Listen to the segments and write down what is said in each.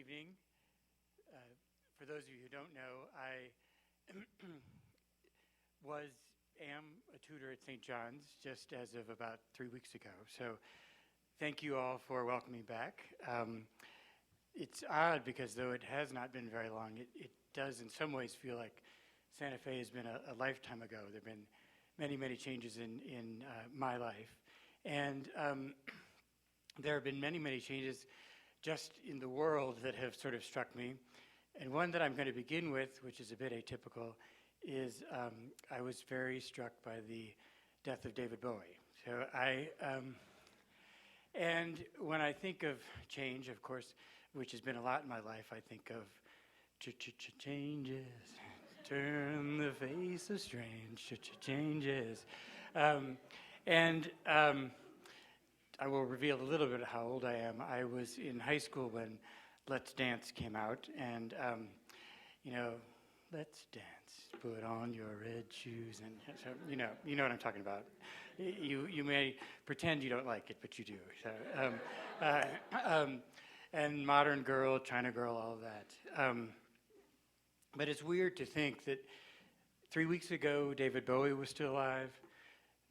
evening. For those of you who don't know, I am a tutor at St. John's just as of about 3 weeks ago. So thank you all for welcoming back. It's odd because though it has not been very long, it does in some ways feel like Santa Fe has been a lifetime ago. There have been many, many changes in my life. And there have been many, many changes just in the world that have sort of struck me. And one that I'm going to begin with, which is a bit atypical, is I was very struck by the death of David Bowie. So and when I think of change, of course, which has been a lot in my life, I think of changes, turn the face of strange changes. I will reveal a little bit of how old I am. I was in high school when Let's Dance came out, and let's dance, put on your red shoes, and so, you know what I'm talking about. You may pretend you don't like it, but you do. So, and Modern Girl, China Girl, all of that. But it's weird to think that 3 weeks ago, David Bowie was still alive.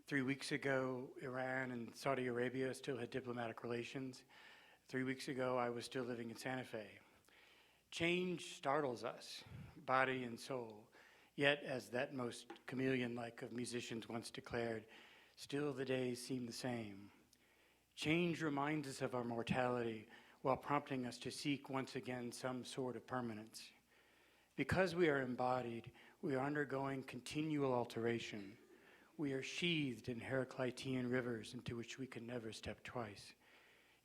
3 weeks ago, Iran and Saudi Arabia still had diplomatic relations. 3 weeks ago, I was still living in Santa Fe. Change startles us, body and soul. Yet, as that most chameleon-like of musicians once declared, still the days seem the same. Change reminds us of our mortality while prompting us to seek once again some sort of permanence. Because we are embodied, we are undergoing continual alteration. We are sheathed in Heraclitean rivers into which we can never step twice.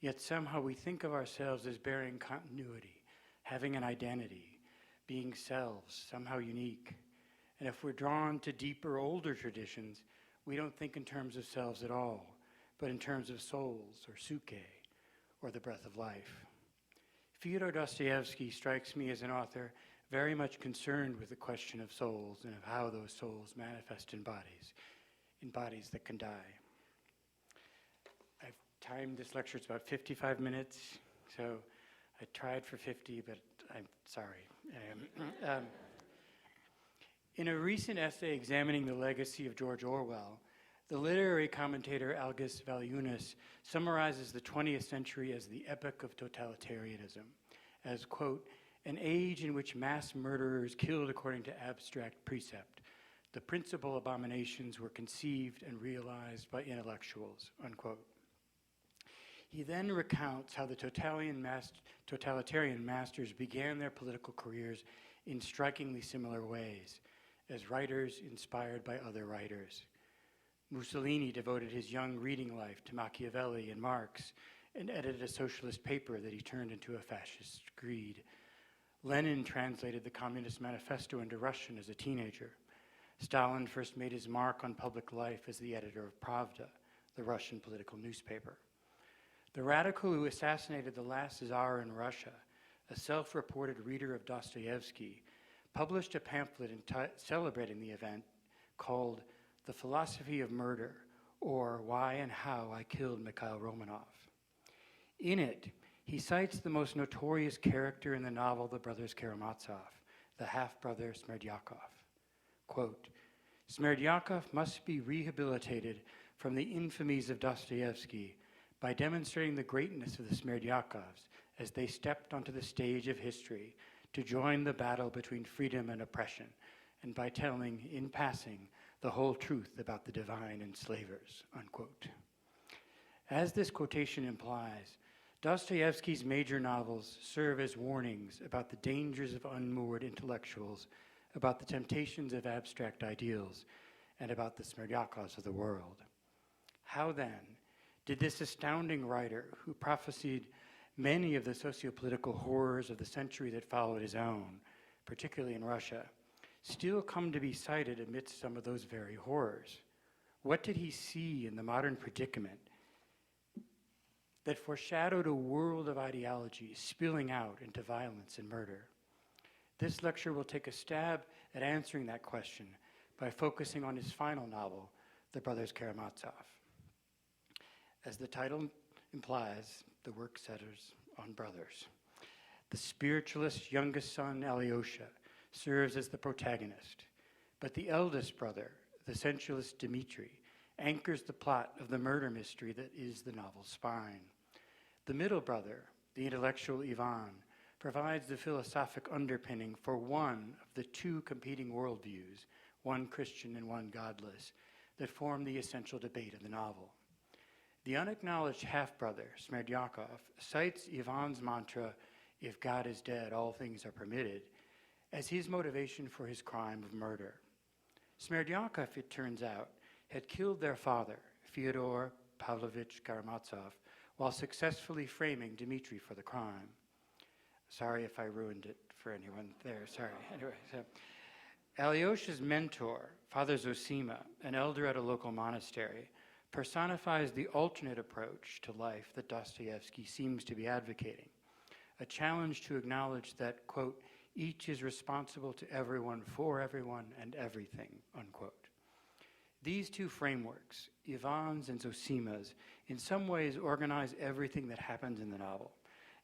Yet somehow we think of ourselves as bearing continuity, having an identity, being selves, somehow unique. And if we're drawn to deeper, older traditions, we don't think in terms of selves at all, but in terms of souls, or suke, or the breath of life. Fyodor Dostoevsky strikes me as an author very much concerned with the question of souls and of how those souls manifest in bodies that can die. I've timed this lecture, it's about 55 minutes, so I tried for 50, but I'm sorry. In a recent essay examining the legacy of George Orwell, the literary commentator Algis Valiunas summarizes the 20th century as the epoch of totalitarianism, as, quote, an age in which mass murderers killed according to abstract precept. The principal abominations were conceived and realized by intellectuals, unquote. He then recounts how the totalitarian masters began their political careers in strikingly similar ways, as writers inspired by other writers. Mussolini devoted his young reading life to Machiavelli and Marx and edited a socialist paper that he turned into a fascist screed. Lenin translated the Communist Manifesto into Russian as a teenager. Stalin first made his mark on public life as the editor of Pravda, the Russian political newspaper. The radical who assassinated the last Tsar in Russia, a self-reported reader of Dostoevsky, published a pamphlet celebrating the event called The Philosophy of Murder, or Why and How I Killed Mikhail Romanov. In it, he cites the most notorious character in the novel The Brothers Karamazov, the half-brother Smerdyakov. Quote, Smerdyakov must be rehabilitated from the infamies of Dostoevsky by demonstrating the greatness of the Smerdyakovs as they stepped onto the stage of history to join the battle between freedom and oppression, and by telling, in passing, the whole truth about the divine enslavers, unquote. As this quotation implies, Dostoevsky's major novels serve as warnings about the dangers of unmoored intellectuals, about the temptations of abstract ideals, and about the Smerdyakovs of the world. How then did this astounding writer, who prophesied many of the sociopolitical horrors of the century that followed his own, particularly in Russia, still come to be cited amidst some of those very horrors? What did he see in the modern predicament that foreshadowed a world of ideology spilling out into violence and murder? This lecture will take a stab at answering that question by focusing on his final novel, The Brothers Karamazov. As the title implies, the work centers on brothers. The spiritualist's youngest son, Alyosha, serves as the protagonist, but the eldest brother, the sensualist Dmitri, anchors the plot of the murder mystery that is the novel's spine. The middle brother, the intellectual Ivan, provides the philosophic underpinning for one of the two competing worldviews, one Christian and one godless, that form the essential debate of the novel. The unacknowledged half-brother, Smerdyakov, cites Ivan's mantra, "If God is dead, all things are permitted," as his motivation for his crime of murder. Smerdyakov, it turns out, had killed their father, Fyodor Pavlovich Karamazov, while successfully framing Dmitri for the crime. Sorry if I ruined it for anyone there, sorry. Anyway, so Alyosha's mentor, Father Zosima, an elder at a local monastery, personifies the alternate approach to life that Dostoevsky seems to be advocating, a challenge to acknowledge that, quote, each is responsible to everyone for everyone and everything, unquote. These two frameworks, Ivan's and Zosima's, in some ways organize everything that happens in the novel,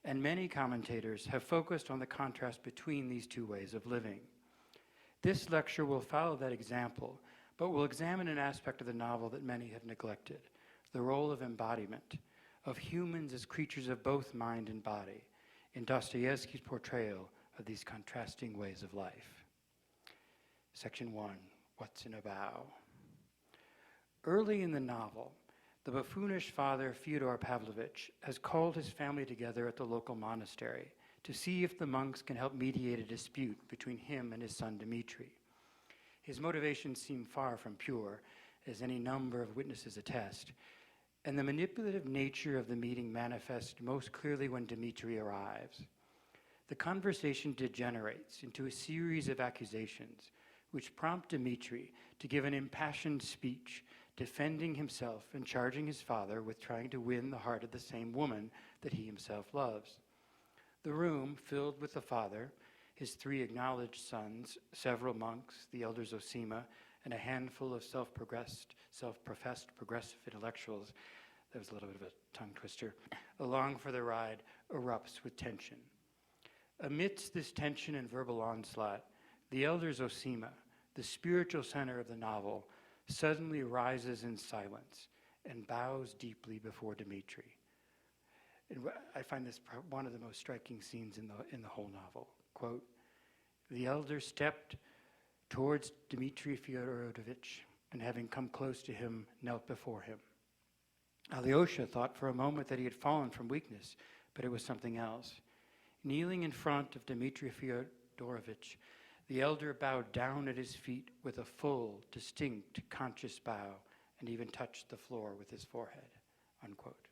and many commentators have focused on the contrast between these two ways of living. This lecture will follow that example, but will examine an aspect of the novel that many have neglected, the role of embodiment, of humans as creatures of both mind and body, in Dostoevsky's portrayal of these contrasting ways of life. Section 1, What's in a Bow? Early in the novel, the buffoonish father, Fyodor Pavlovich, has called his family together at the local monastery to see if the monks can help mediate a dispute between him and his son Dmitri. His motivations seem far from pure, as any number of witnesses attest, and the manipulative nature of the meeting manifests most clearly when Dmitri arrives. The conversation degenerates into a series of accusations, which prompt Dmitri to give an impassioned speech, defending himself and charging his father with trying to win the heart of the same woman that he himself loves. The room, filled with the father, his three acknowledged sons, several monks, the elder Zosima, and a handful of self-professed progressive intellectuals, that was a little bit of a tongue twister, along for the ride, erupts with tension. Amidst this tension and verbal onslaught, the elder Zosima, the spiritual center of the novel, suddenly rises in silence and bows deeply before Dmitri. And I find this one of the most striking scenes in the whole novel. Quote, the elder stepped towards Dmitri Fyodorovich, and having come close to him, knelt before him. Alyosha thought for a moment that he had fallen from weakness, but it was something else. Kneeling in front of Dmitri Fyodorovich, the elder bowed down at his feet with a full, distinct, conscious bow, and even touched the floor with his forehead, unquote.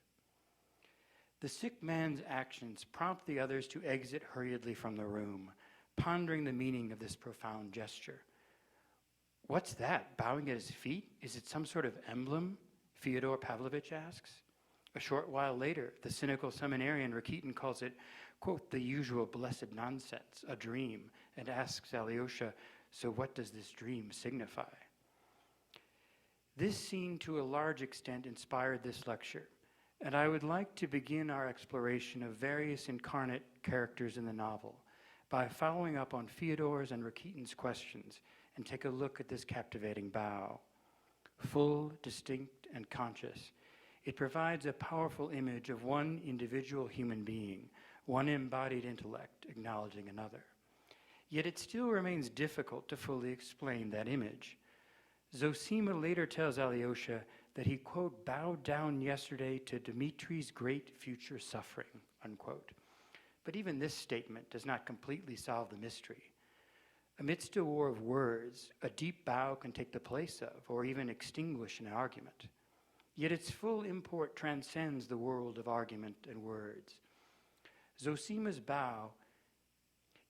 The sick man's actions prompt the others to exit hurriedly from the room, pondering the meaning of this profound gesture. What's that, bowing at his feet? Is it some sort of emblem? Fyodor Pavlovich asks. A short while later, the cynical seminarian Rakitin calls it, quote, the usual blessed nonsense, a dream, and asks Alyosha, so what does this dream signify? This scene, to a large extent, inspired this lecture, and I would like to begin our exploration of various incarnate characters in the novel by following up on Fyodor's and Rakitin's questions and take a look at this captivating bow. Full, distinct, and conscious, it provides a powerful image of one individual human being, one embodied intellect acknowledging another. Yet it still remains difficult to fully explain that image. Zosima later tells Alyosha that he, quote, bowed down yesterday to Dmitri's great future suffering, unquote. But even this statement does not completely solve the mystery. Amidst a war of words, a deep bow can take the place of, or even extinguish, an argument. Yet its full import transcends the world of argument and words. Zosima's bow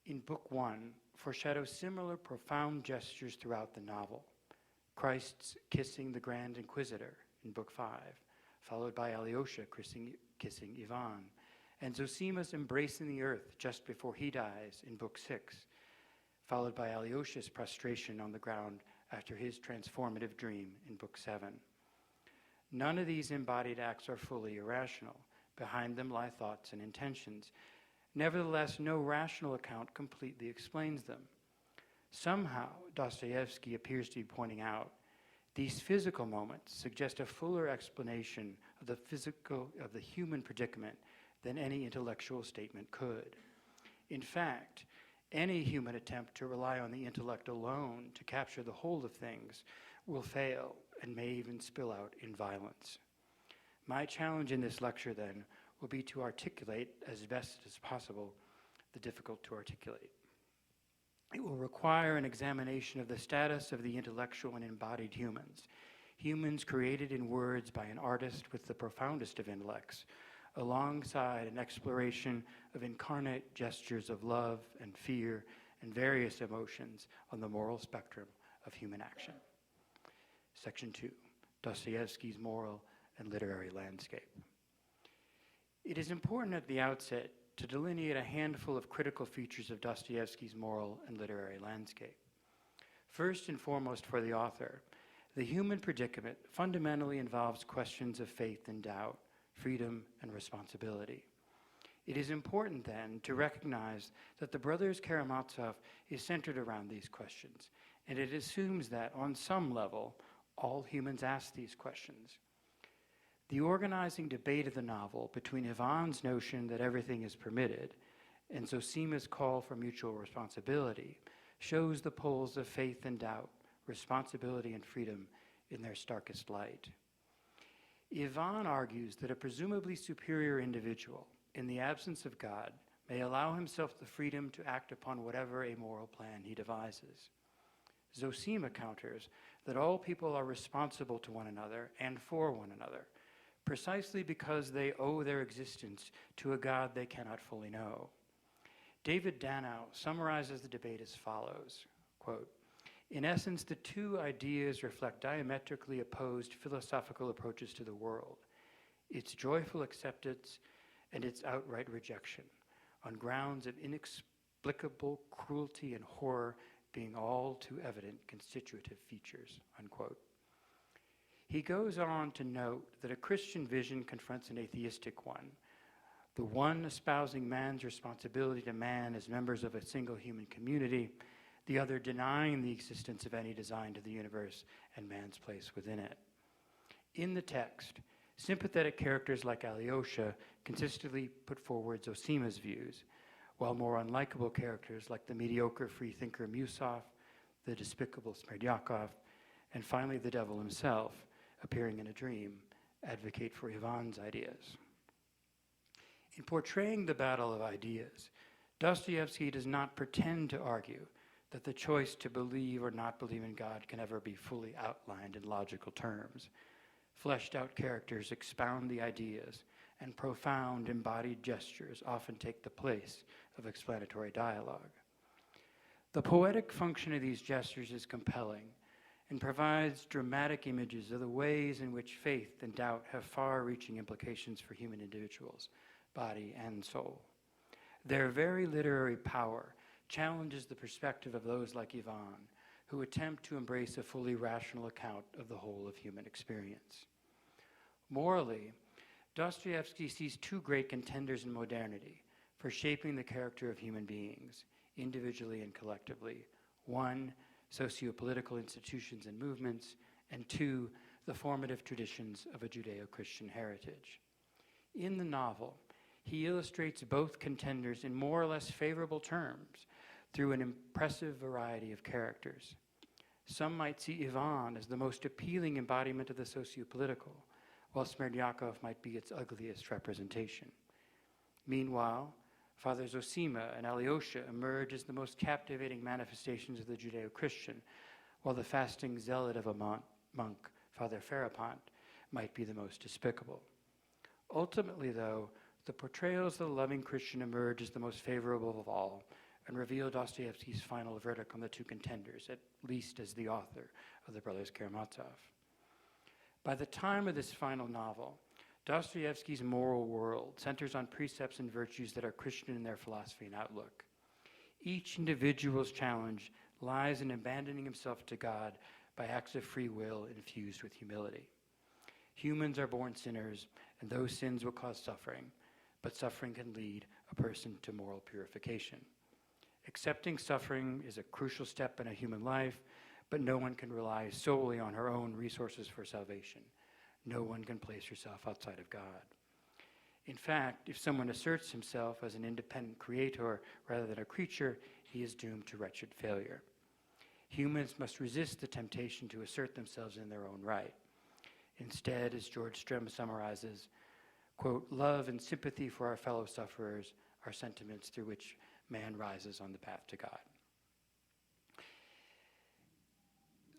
in Book 1 foreshadows similar profound gestures throughout the novel. Christ's kissing the Grand Inquisitor in Book 5, followed by Alyosha kissing Ivan, and Zosima's embracing the earth just before he dies in Book 6, followed by Alyosha's prostration on the ground after his transformative dream in Book 7. None of these embodied acts are fully irrational. Behind them lie thoughts and intentions, Nevertheless, no rational account completely explains them. Somehow, Dostoevsky appears to be pointing out, these physical moments suggest a fuller explanation of the human predicament than any intellectual statement could. In fact, any human attempt to rely on the intellect alone to capture the whole of things will fail and may even spill out in violence. My challenge in this lecture, then, will be to articulate, as best as possible, the difficult to articulate. It will require an examination of the status of the intellectual and embodied humans, humans created in words by an artist with the profoundest of intellects, alongside an exploration of incarnate gestures of love and fear and various emotions on the moral spectrum of human action. Section 2, Dostoevsky's moral and literary landscape. It is important at the outset to delineate a handful of critical features of Dostoevsky's moral and literary landscape. First and foremost for the author, the human predicament fundamentally involves questions of faith and doubt, freedom and responsibility. It is important then to recognize that the brothers Karamazov is centered around these questions, and it assumes that on some level, all humans ask these questions. The organizing debate of the novel between Ivan's notion that everything is permitted and Zosima's call for mutual responsibility shows the poles of faith and doubt, responsibility and freedom in their starkest light. Ivan argues that a presumably superior individual, in the absence of God, may allow himself the freedom to act upon whatever amoral plan he devises. Zosima counters that all people are responsible to one another and for one another, precisely because they owe their existence to a God they cannot fully know. David Danow summarizes the debate as follows, quote, "In essence, the two ideas reflect diametrically opposed philosophical approaches to the world, its joyful acceptance and its outright rejection, on grounds of inexplicable cruelty and horror being all too evident constitutive features," unquote. He goes on to note that a Christian vision confronts an atheistic one, the one espousing man's responsibility to man as members of a single human community, the other denying the existence of any design to the universe and man's place within it. In the text, sympathetic characters like Alyosha consistently put forward Zosima's views, while more unlikable characters like the mediocre freethinker Musov, the despicable Smerdyakov, and finally the devil himself, appearing in a dream, advocate for Ivan's ideas. In portraying the battle of ideas, Dostoevsky does not pretend to argue that the choice to believe or not believe in God can ever be fully outlined in logical terms. Fleshed out characters expound the ideas, and profound embodied gestures often take the place of explanatory dialogue. The poetic function of these gestures is compelling and provides dramatic images of the ways in which faith and doubt have far-reaching implications for human individuals, body and soul. Their very literary power challenges the perspective of those like Ivan, who attempt to embrace a fully rational account of the whole of human experience. Morally, Dostoevsky sees two great contenders in modernity for shaping the character of human beings, individually and collectively. One, socio-political institutions and movements, and two, the formative traditions of a Judeo-Christian heritage. In the novel, he illustrates both contenders in more or less favorable terms through an impressive variety of characters. Some might see Ivan as the most appealing embodiment of the socio-political, while Smerdyakov might be its ugliest representation. Meanwhile, Father Zosima and Alyosha emerge as the most captivating manifestations of the Judeo-Christian, while the fasting zealot of a monk, Father Ferapont, might be the most despicable. Ultimately, though, the portrayals of the loving Christian emerge as the most favorable of all and reveal Dostoevsky's final verdict on the two contenders, at least as the author of the Brothers Karamazov. By the time of this final novel, Dostoevsky's moral world centers on precepts and virtues that are Christian in their philosophy and outlook. Each individual's challenge lies in abandoning himself to God by acts of free will infused with humility. Humans are born sinners, and those sins will cause suffering, but suffering can lead a person to moral purification. Accepting suffering is a crucial step in a human life, but no one can rely solely on her own resources for salvation. No one can place herself outside of God. In fact, if someone asserts himself as an independent creator rather than a creature, he is doomed to wretched failure. Humans must resist the temptation to assert themselves in their own right. Instead, as George Strem summarizes, quote, love and sympathy for our fellow sufferers are sentiments through which man rises on the path to God.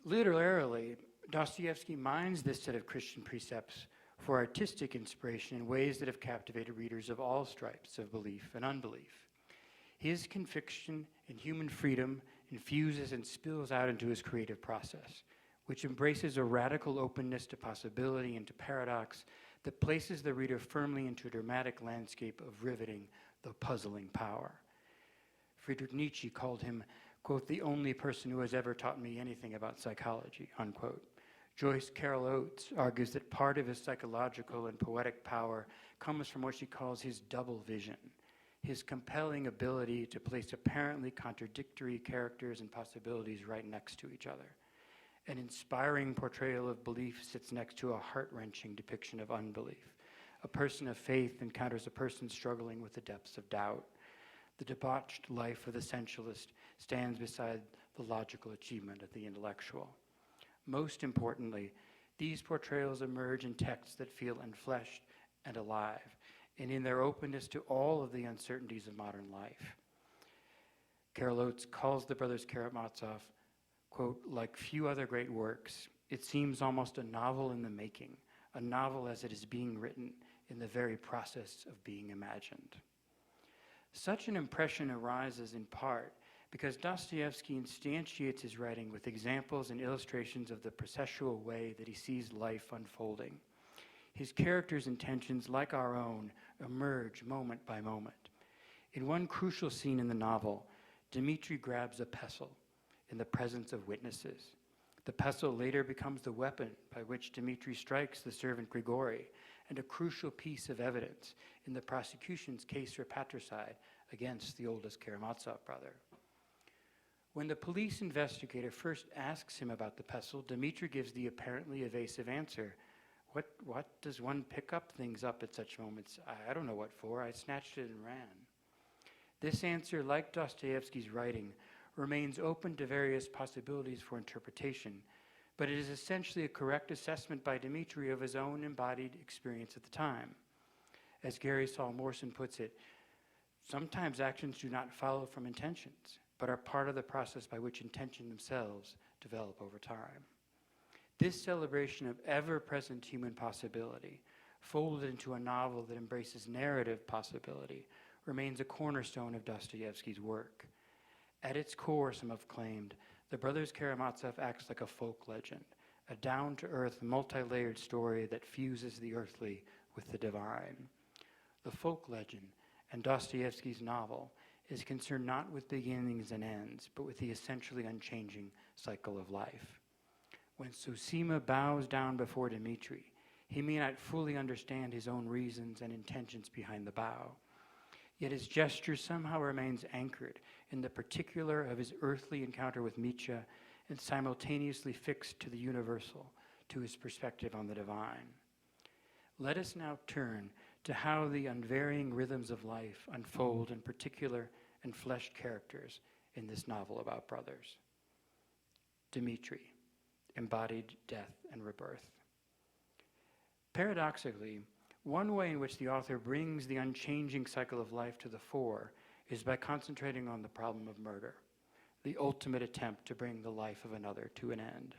Literarily, Dostoevsky mines this set of Christian precepts for artistic inspiration in ways that have captivated readers of all stripes of belief and unbelief. His conviction in human freedom infuses and spills out into his creative process, which embraces a radical openness to possibility and to paradox that places the reader firmly into a dramatic landscape of riveting, though puzzling power. Friedrich Nietzsche called him, quote, the only person who has ever taught me anything about psychology, unquote. Joyce Carol Oates argues that part of his psychological and poetic power comes from what she calls his double vision, his compelling ability to place apparently contradictory characters and possibilities right next to each other. An inspiring portrayal of belief sits next to a heart-wrenching depiction of unbelief. A person of faith encounters a person struggling with the depths of doubt. The debauched life of the sensualist stands beside the logical achievement of the intellectual. Most importantly, these portrayals emerge in texts that feel unfleshed and alive, and in their openness to all of the uncertainties of modern life. Carol Oates calls the brothers Karamazov, quote, like few other great works, it seems almost a novel in the making, a novel as it is being written in the very process of being imagined. Such an impression arises in part because Dostoevsky instantiates his writing with examples and illustrations of the processual way that he sees life unfolding. His characters' intentions, like our own, emerge moment by moment. In one crucial scene in the novel, Dmitri grabs a pestle in the presence of witnesses. The pestle later becomes the weapon by which Dmitri strikes the servant Grigory, and a crucial piece of evidence in the prosecution's case for patricide against the oldest Karamazov brother. When the police investigator first asks him about the pestle, Dmitri gives the apparently evasive answer, What does one pick up things up at such moments? I don't know what for. I snatched it and ran. This answer, like Dostoevsky's writing, remains open to various possibilities for interpretation, but it is essentially a correct assessment by Dmitri of his own embodied experience at the time. As Gary Saul Morson puts it, sometimes actions do not follow from intentions, but are part of the process by which intentions themselves develop over time. This celebration of ever-present human possibility, folded into a novel that embraces narrative possibility, remains a cornerstone of Dostoevsky's work. At its core, some have claimed, the brothers Karamazov acts like a folk legend, a down-to-earth, multi-layered story that fuses the earthly with the divine. The folk legend, and Dostoevsky's novel, is concerned not with beginnings and ends, but with the essentially unchanging cycle of life. When Susima bows down before Dmitri, he may not fully understand his own reasons and intentions behind the bow, yet his gesture somehow remains anchored in the particular of his earthly encounter with Mitya and simultaneously fixed to the universal, to his perspective on the divine. Let us now turn to how the unvarying rhythms of life unfold in particular and fleshed characters in this novel about brothers. Dmitri, embodied death and rebirth. Paradoxically, one way in which the author brings the unchanging cycle of life to the fore is by concentrating on the problem of murder, the ultimate attempt to bring the life of another to an end.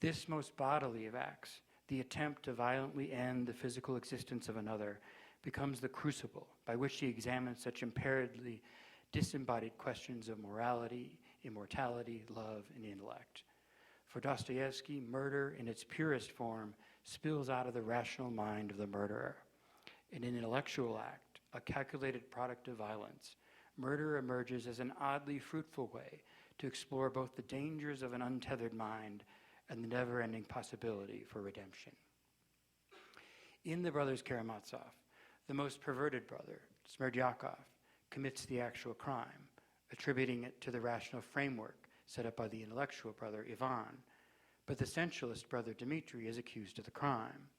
This most bodily of acts, the attempt to violently end the physical existence of another, becomes the crucible by which he examines such impairedly disembodied questions of morality, immortality, love, and intellect. For Dostoevsky, murder in its purest form spills out of the rational mind of the murderer. In an intellectual act, a calculated product of violence, murder emerges as an oddly fruitful way to explore both the dangers of an untethered mind and the never-ending possibility for redemption. In the brothers Karamazov, The most perverted brother, Smerdyakov, commits the actual crime, attributing it to the rational framework set up by the intellectual brother, Ivan, but the sensualist brother, Dmitri, is accused of the crime.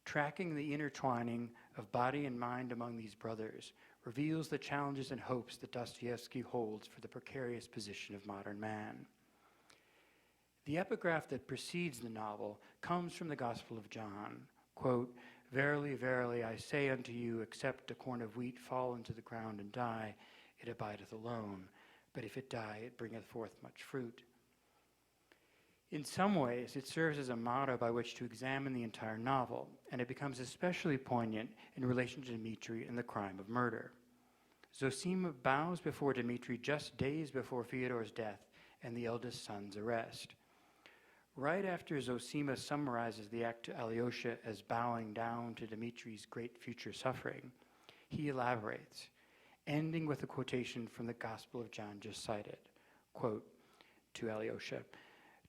Tracking the intertwining of body and mind among these brothers reveals the challenges and hopes that Dostoevsky holds for the precarious position of modern man. The epigraph that precedes the novel comes from the Gospel of John, quote, "Verily, verily, I say unto you, except a corn of wheat fall into the ground and die, it abideth alone. But if it die, it bringeth forth much fruit." In some ways, it serves as a motto by which to examine the entire novel, and it becomes especially poignant in relation to Dmitri and the crime of murder. Zosima bows before Dmitri just days before Fyodor's death and the eldest son's arrest. Right after Zosima summarizes the act to Alyosha as bowing down to Dmitri's great future suffering, he elaborates, ending with a quotation from the Gospel of John just cited. Quote, to Alyosha,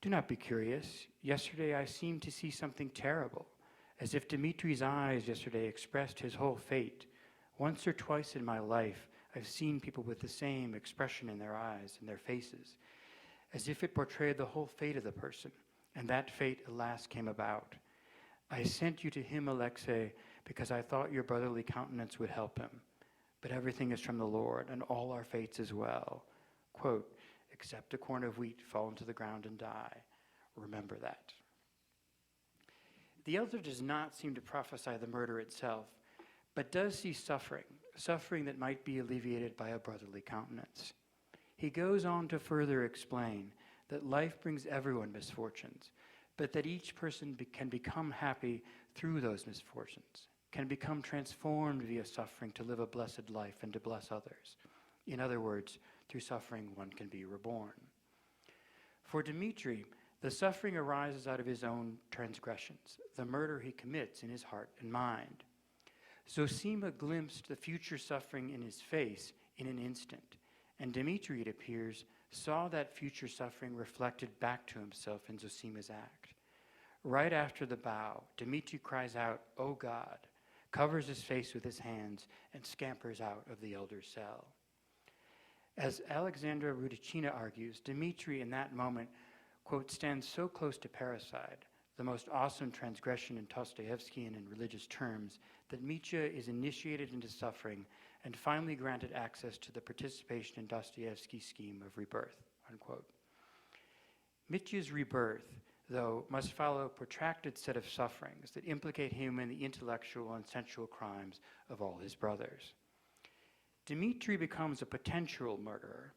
"Do not be curious. Yesterday I seemed to see something terrible, as if Dmitri's eyes yesterday expressed his whole fate. Once or twice in my life, I've seen people with the same expression in their eyes and their faces, as if it portrayed the whole fate of the person, and that fate, alas, came about. I sent you to him, Alexei, because I thought your brotherly countenance would help him. But everything is from the Lord, and all our fates as well. Quote, except a corn of wheat fall into the ground and die. Remember that." The elder does not seem to prophesy the murder itself, but does see suffering that might be alleviated by a brotherly countenance. He goes on to further explain that life brings everyone misfortunes, but that each person can become happy through those misfortunes, can become transformed via suffering to live a blessed life and to bless others. In other words, through suffering one can be reborn. For Dmitri, the suffering arises out of his own transgressions, the murder he commits in his heart and mind. Zosima glimpsed the future suffering in his face in an instant, and Dmitri, it appears, saw that future suffering reflected back to himself in Zosima's act. Right after the bow, Dmitri cries out, "O God," covers his face with his hands, and scampers out of the elder's cell. As Alexandra Rudicina argues, Dmitri in that moment, quote, stands so close to parricide, the most awesome transgression in Dostoevskian and religious terms, that Mitya is initiated into suffering and finally granted access to the participation in Dostoevsky's scheme of rebirth, unquote. Mitya's rebirth, though, must follow a protracted set of sufferings that implicate him in the intellectual and sensual crimes of all his brothers. Dmitri becomes a potential murderer,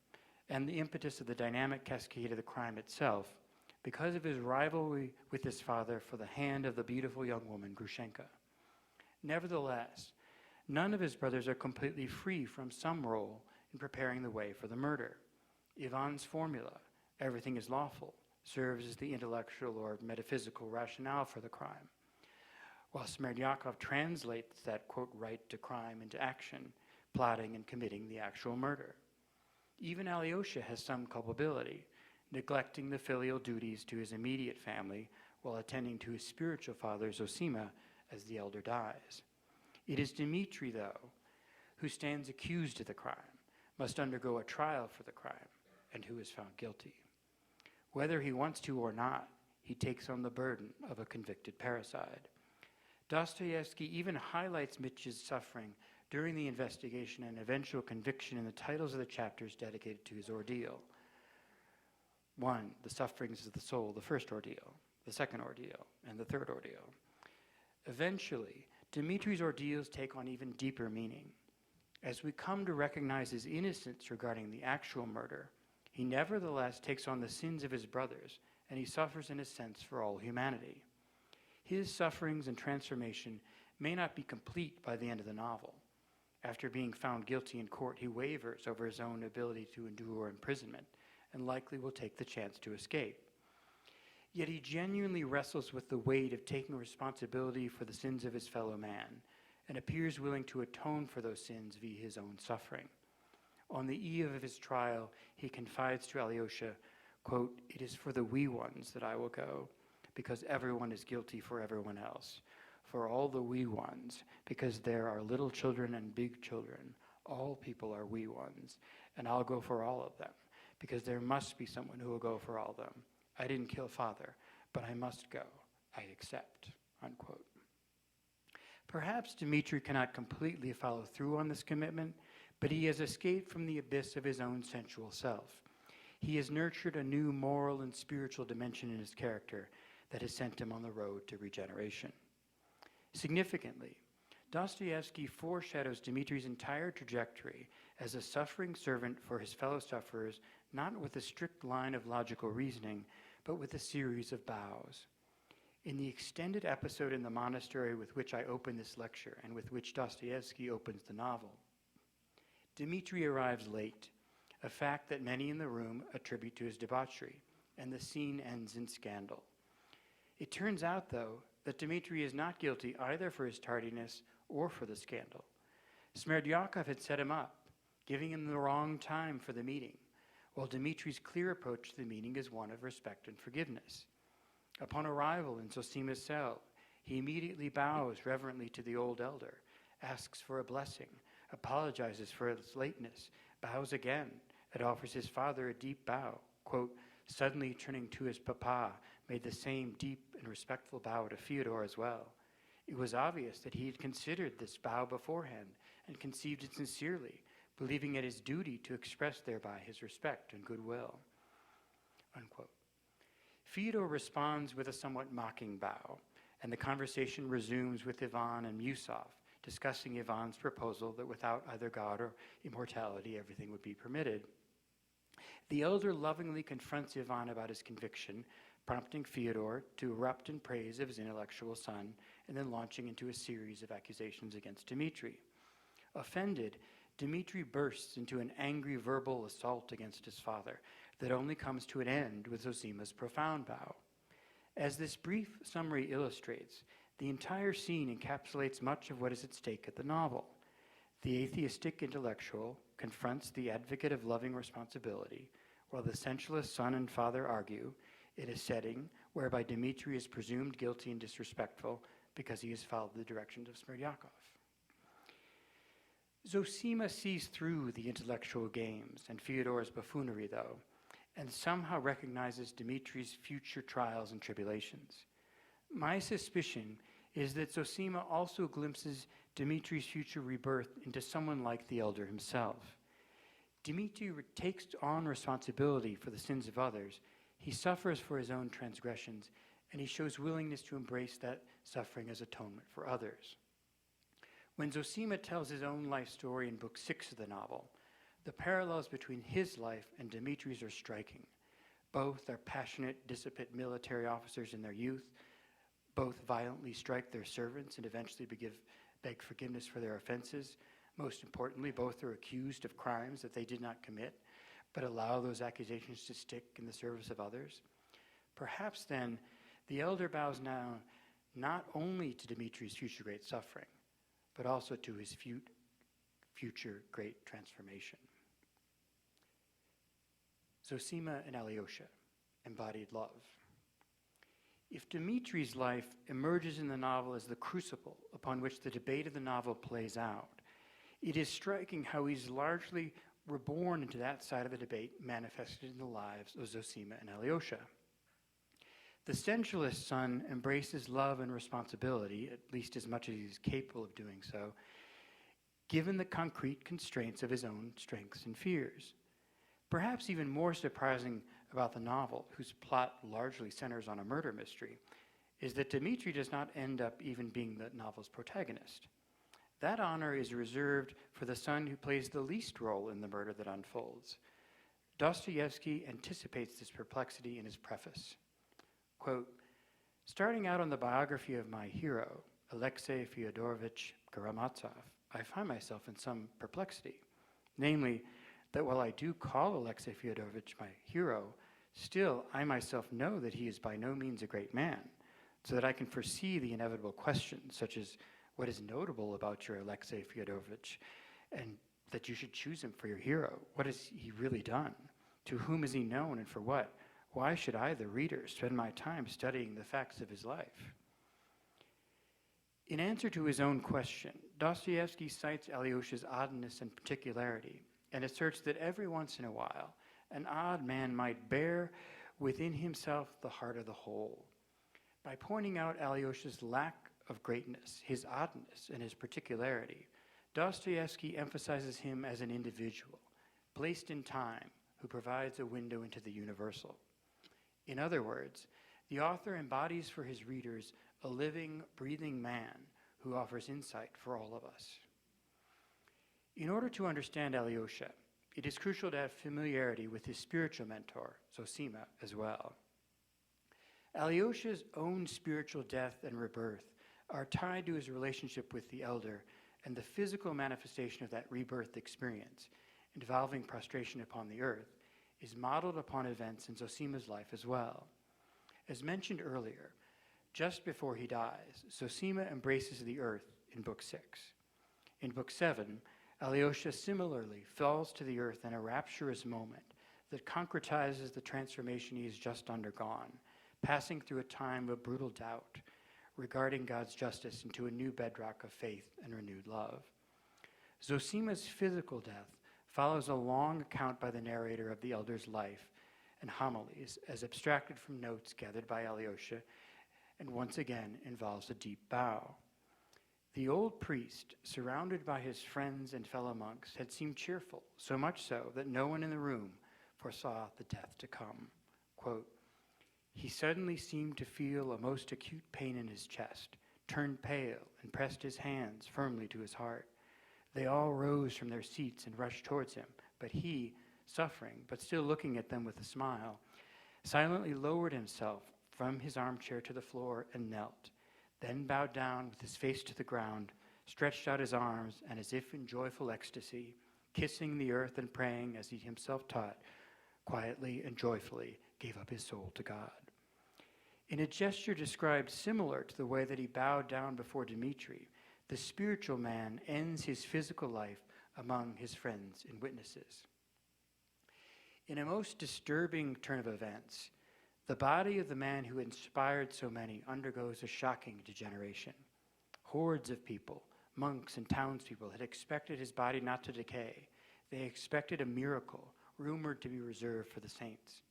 and the impetus of the dynamic cascade of the crime itself, because of his rivalry with his father for the hand of the beautiful young woman, Grushenka. Nevertheless, none of his brothers are completely free from some role in preparing the way for the murder. Ivan's formula, everything is lawful, serves as the intellectual or metaphysical rationale for the crime, while Smerdyakov translates that, quote, right to crime into action, plotting and committing the actual murder. Even Alyosha has some culpability, neglecting the filial duties to his immediate family while attending to his spiritual father, Zosima, as the elder dies. It is Dmitri, though, who stands accused of the crime, must undergo a trial for the crime, and who is found guilty. Whether he wants to or not, he takes on the burden of a convicted parricide. Dostoevsky even highlights Mitya's suffering during the investigation and eventual conviction in the titles of the chapters dedicated to his ordeal. 1, the sufferings of the soul, the first ordeal, the second ordeal, and the third ordeal. Eventually, Dmitri's ordeals take on even deeper meaning. As we come to recognize his innocence regarding the actual murder, he nevertheless takes on the sins of his brothers, and he suffers in a sense for all humanity. His sufferings and transformation may not be complete by the end of the novel. After being found guilty in court, he wavers over his own ability to endure imprisonment, and likely will take the chance to escape. Yet he genuinely wrestles with the weight of taking responsibility for the sins of his fellow man, and appears willing to atone for those sins via his own suffering. On the eve of his trial, he confides to Alyosha, quote, "It is for the wee ones that I will go, because everyone is guilty for everyone else. for all the wee ones, because there are little children and big children. All people are wee ones, and I'll go for all of them, because there must be someone who will go for all of them. I didn't kill father, but I must go. I accept," unquote. Perhaps Dmitri cannot completely follow through on this commitment, but he has escaped from the abyss of his own sensual self. He has nurtured a new moral and spiritual dimension in his character that has sent him on the road to regeneration. Significantly, Dostoevsky foreshadows Dmitri's entire trajectory as a suffering servant for his fellow sufferers, not with a strict line of logical reasoning, but with a series of bows. In the extended episode in the monastery with which I open this lecture and with which Dostoevsky opens the novel, Dmitri arrives late, a fact that many in the room attribute to his debauchery, and the scene ends in scandal. It turns out, though, that Dmitri is not guilty either for his tardiness or for the scandal. Smerdyakov had set him up, giving him the wrong time for the meeting, while Dmitri's clear approach to the meeting is one of respect and forgiveness. Upon arrival in Zosima's cell, he immediately bows reverently to the old elder, asks for a blessing, apologizes for his lateness, bows again, and offers his father a deep bow. Quote, suddenly turning to his papa, made the same deep and respectful bow to Fyodor as well. It was obvious that he had considered this bow beforehand and conceived it sincerely, believing it his duty to express thereby his respect and goodwill. Unquote. Fyodor responds with a somewhat mocking bow, and the conversation resumes with Ivan and Musov, discussing Ivan's proposal that without either God or immortality, everything would be permitted. The elder lovingly confronts Ivan about his conviction, prompting Fyodor to erupt in praise of his intellectual son, and then launching into a series of accusations against Dmitri. Offended, Dmitri bursts into an angry verbal assault against his father that only comes to an end with Zosima's profound bow. As this brief summary illustrates, the entire scene encapsulates much of what is at stake at the novel. The atheistic intellectual confronts the advocate of loving responsibility, while the sensualist son and father argue in a setting whereby Dmitri is presumed guilty and disrespectful because he has followed the directions of Smerdyakov. Zosima sees through the intellectual games and Fyodor's buffoonery, though, and somehow recognizes Dmitri's future trials and tribulations. My suspicion is that Zosima also glimpses Dmitri's future rebirth into someone like the elder himself. Dmitri takes on responsibility for the sins of others, he suffers for his own transgressions, and he shows willingness to embrace that suffering as atonement for others. When Zosima tells his own life story in Book 6 of the novel, the parallels between his life and Dmitri's are striking. Both are passionate, dissipate military officers in their youth. Both violently strike their servants and eventually beg forgiveness for their offenses. Most importantly, both are accused of crimes that they did not commit, but allow those accusations to stick in the service of others. Perhaps then, the elder bows now not only to Dmitri's future great suffering, but also to his future great transformation. Zosima and Alyosha, embodied love. If Dmitri's life emerges in the novel as the crucible upon which the debate of the novel plays out, it is striking how he's largely reborn into that side of the debate manifested in the lives of Zosima and Alyosha. The sensualist son embraces love and responsibility, at least as much as he's capable of doing so, given the concrete constraints of his own strengths and fears. Perhaps even more surprising about the novel, whose plot largely centers on a murder mystery, is that Dmitri does not end up even being the novel's protagonist. That honor is reserved for the son who plays the least role in the murder that unfolds. Dostoevsky anticipates this perplexity in his preface. Quote, starting out on the biography of my hero, Alexei Fyodorovich Karamazov, I find myself in some perplexity. Namely, that while I do call Alexei Fyodorovich my hero, still I myself know that he is by no means a great man, so that I can foresee the inevitable questions, such as what is notable about your Alexei Fyodorovich, and that you should choose him for your hero. What has he really done? To whom is he known and for what? Why should I, the reader, spend my time studying the facts of his life? In answer to his own question, Dostoevsky cites Alyosha's oddness and particularity and asserts that every once in a while, an odd man might bear within himself the heart of the whole. By pointing out Alyosha's lack of greatness, his oddness, and his particularity, Dostoevsky emphasizes him as an individual, placed in time, who provides a window into the universal. In other words, the author embodies for his readers a living, breathing man who offers insight for all of us. In order to understand Alyosha, it is crucial to have familiarity with his spiritual mentor, Zosima, as well. Alyosha's own spiritual death and rebirth are tied to his relationship with the elder and the physical manifestation of that rebirth experience, involving prostration upon the earth, is modeled upon events in Zosima's life as well. As mentioned earlier, just before he dies, Zosima embraces the earth in Book 6. In Book 7, Alyosha similarly falls to the earth in a rapturous moment that concretizes the transformation he has just undergone, passing through a time of brutal doubt regarding God's justice into a new bedrock of faith and renewed love. Zosima's physical death follows a long account by the narrator of the elder's life and homilies as abstracted from notes gathered by Alyosha, and once again involves a deep bow. The old priest, surrounded by his friends and fellow monks, had seemed cheerful, so much so that no one in the room foresaw the death to come. Quote, "He suddenly seemed to feel a most acute pain in his chest, turned pale, and pressed his hands firmly to his heart. They all rose from their seats and rushed towards him, but he, suffering, but still looking at them with a smile, silently lowered himself from his armchair to the floor and knelt, then bowed down with his face to the ground, stretched out his arms, and as if in joyful ecstasy, kissing the earth and praying as he himself taught, quietly and joyfully gave up his soul to God." In a gesture described similar to the way that he bowed down before Dmitri, the spiritual man ends his physical life among his friends and witnesses. In a most disturbing turn of events, the body of the man who inspired so many undergoes a shocking degeneration. Hordes of people, monks and townspeople, had expected his body not to decay. They expected a miracle, rumored to be reserved for the saints.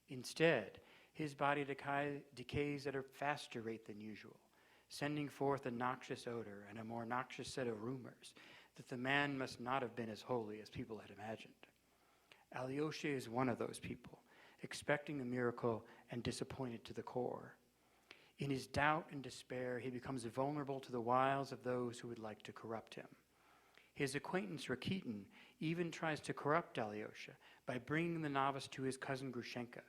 Instead, his body decays at a faster rate than usual, sending forth a noxious odor and a more noxious set of rumors that the man must not have been as holy as people had imagined. Alyosha is one of those people, expecting a miracle and disappointed to the core. In his doubt and despair, he becomes vulnerable to the wiles of those who would like to corrupt him. His acquaintance Rakitin even tries to corrupt Alyosha by bringing the novice to his cousin Grushenka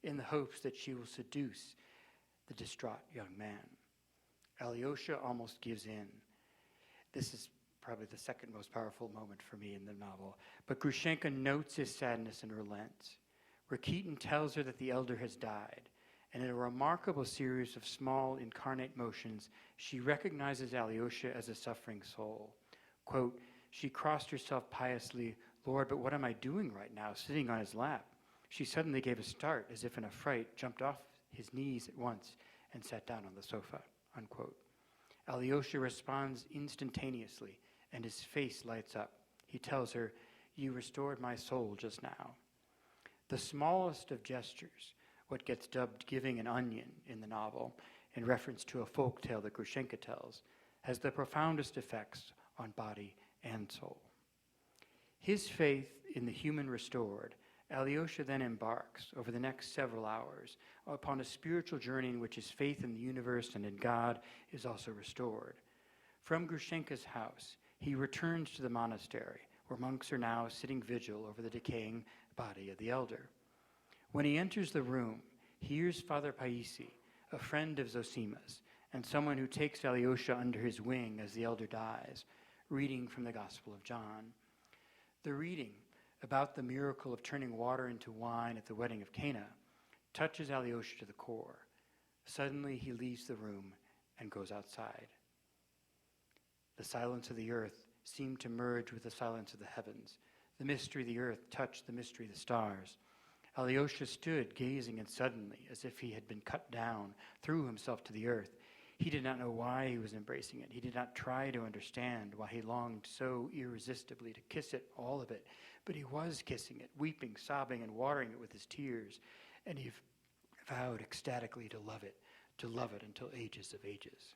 in the hopes that she will seduce the distraught young man. Alyosha almost gives in. This is probably the second most powerful moment for me in the novel, but Grushenka notes his sadness and relents. Rakitin tells her that the elder has died, and in a remarkable series of small incarnate motions, she recognizes Alyosha as a suffering soul. Quote, "She crossed herself piously, 'Lord, but what am I doing right now, sitting on his lap?' She suddenly gave a start, as if in a fright, jumped off his knees at once, and sat down on the sofa." Unquote. Alyosha responds instantaneously, and his face lights up. He tells her, "You restored my soul just now." The smallest of gestures, what gets dubbed giving an onion in the novel, in reference to a folk tale that Grushenka tells, has the profoundest effects on body and soul. His faith in the human restored, Alyosha then embarks, over the next several hours, upon a spiritual journey in which his faith in the universe and in God is also restored. From Grushenka's house, he returns to the monastery, where monks are now sitting vigil over the decaying body of the elder. When he enters the room, he hears Father Paisi, a friend of Zosima's, and someone who takes Alyosha under his wing as the elder dies, reading from the Gospel of John. The reading about the miracle of turning water into wine at the wedding of Cana touches Alyosha to the core. Suddenly he leaves the room and goes outside. The silence of the earth seemed to merge with the silence of the heavens. The mystery of the earth touched the mystery of the stars. Alyosha stood gazing, and suddenly, as if he had been cut down, threw himself to the earth. He did not know why he was embracing it. He did not try to understand why he longed so irresistibly to kiss it, all of it. But he was kissing it, weeping, sobbing, and watering it with his tears. And he vowed ecstatically to love it until ages of ages.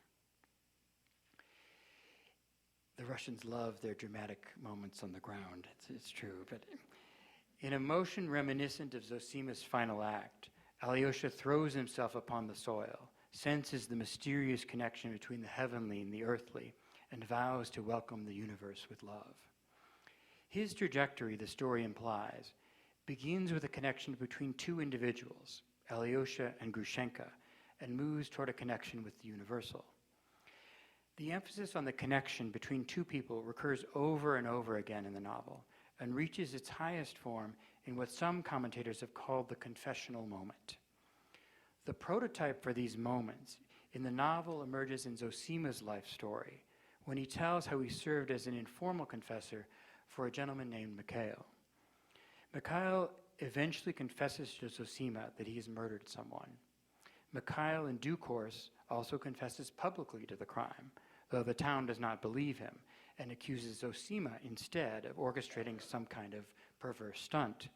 The Russians love their dramatic moments on the ground. It's true. But in a motion reminiscent of Zosima's final act, Alyosha throws himself upon the soil, senses the mysterious connection between the heavenly and the earthly, and vows to welcome the universe with love. His trajectory, the story implies, begins with a connection between two individuals, Alyosha and Grushenka, and moves toward a connection with the universal. The emphasis on the connection between two people recurs over and over again in the novel, and reaches its highest form in what some commentators have called the confessional moment. The prototype for these moments in the novel emerges in Zosima's life story, when he tells how he served as an informal confessor for a gentleman named Mikhail. Mikhail eventually confesses to Zosima that he has murdered someone. Mikhail, in due course, also confesses publicly to the crime, though the town does not believe him, and accuses Zosima instead of orchestrating some kind of perverse stunt.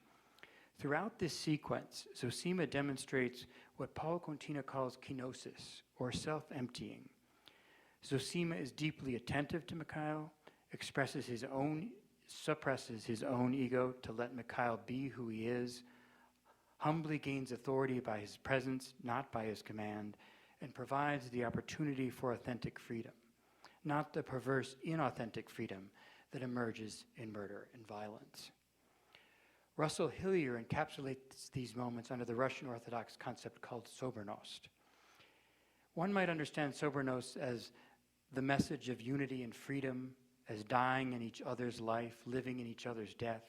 Throughout this sequence, Zosima demonstrates what Paul Contina calls kenosis, or self-emptying. Zosima is deeply attentive to Mikhail, suppresses his own ego to let Mikhail be who he is, humbly gains authority by his presence, not by his command, and provides the opportunity for authentic freedom, not the perverse, inauthentic freedom that emerges in murder and violence. Russell Hillier encapsulates these moments under the Russian Orthodox concept called sobernost. One might understand sobernost as the message of unity and freedom, as dying in each other's life, living in each other's death,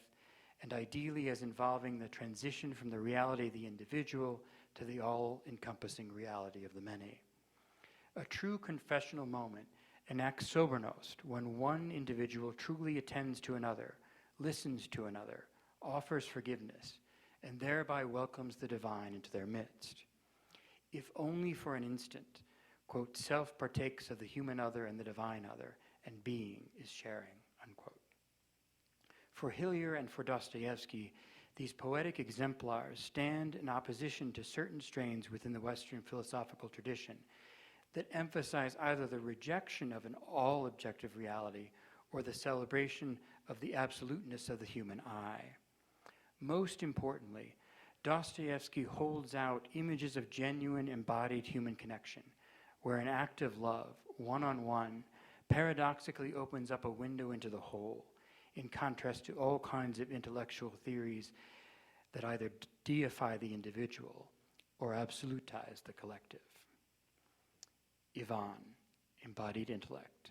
and ideally as involving the transition from the reality of the individual to the all-encompassing reality of the many. A true confessional moment enacts sobernost when one individual truly attends to another, listens to another, offers forgiveness, and thereby welcomes the divine into their midst. If only for an instant, quote, self partakes of the human other and the divine other, and being is sharing, unquote. For Hillier and for Dostoevsky, these poetic exemplars stand in opposition to certain strains within the Western philosophical tradition that emphasize either the rejection of an all-objective reality or the celebration of the absoluteness of the human I. Most importantly, Dostoevsky holds out images of genuine embodied human connection, where an act of love, one-on-one, paradoxically opens up a window into the whole, in contrast to all kinds of intellectual theories that either deify the individual or absolutize the collective. Ivan, embodied intellect.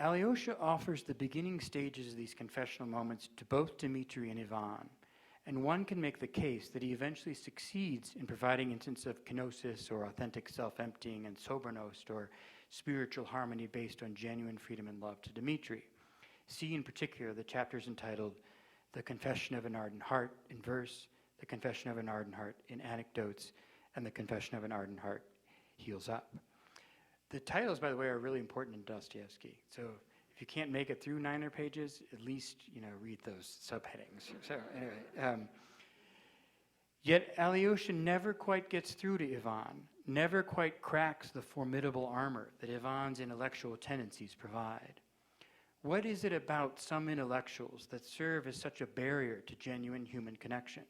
Alyosha offers the beginning stages of these confessional moments to both Dmitri and Ivan, and one can make the case that he eventually succeeds in providing instances of kenosis or authentic self-emptying and sobernost or spiritual harmony based on genuine freedom and love to Dmitri. See in particular the chapters entitled The Confession of an Ardent Heart in verse, The Confession of an Ardent Heart in anecdotes, and The Confession of an Ardent Heart heals up. The titles, by the way, are really important in Dostoevsky. So if you can't make it through 900 pages, at least read those subheadings. So anyway, yet Alyosha never quite gets through to Ivan, never quite cracks the formidable armor that Ivan's intellectual tendencies provide. What is it about some intellectuals that serve as such a barrier to genuine human connection?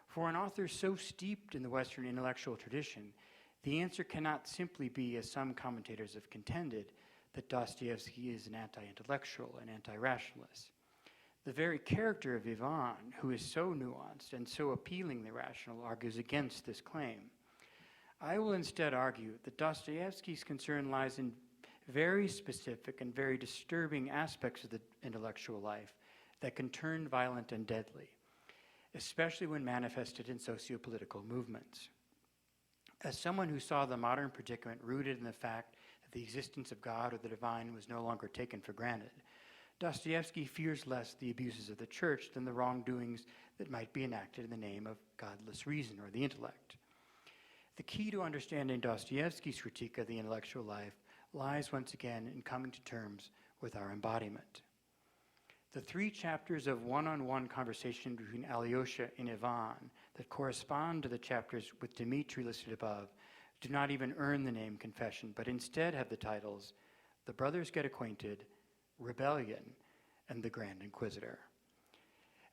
For an author so steeped in the Western intellectual tradition, the answer cannot simply be, as some commentators have contended, that Dostoevsky is an anti-intellectual and anti-rationalist. The very character of Ivan, who is so nuanced and so appealingly rational, argues against this claim. I will instead argue that Dostoevsky's concern lies in very specific and very disturbing aspects of the intellectual life that can turn violent and deadly, especially when manifested in socio-political movements. As someone who saw the modern predicament rooted in the fact that the existence of God or the divine was no longer taken for granted, Dostoevsky fears less the abuses of the church than the wrongdoings that might be enacted in the name of godless reason or the intellect. The key to understanding Dostoevsky's critique of the intellectual life lies once again in coming to terms with our embodiment. The 3 chapters of one-on-one conversation between Alyosha and Ivan that correspond to the chapters with Dmitri listed above do not even earn the name Confession, but instead have the titles The Brothers Get Acquainted, Rebellion, and The Grand Inquisitor.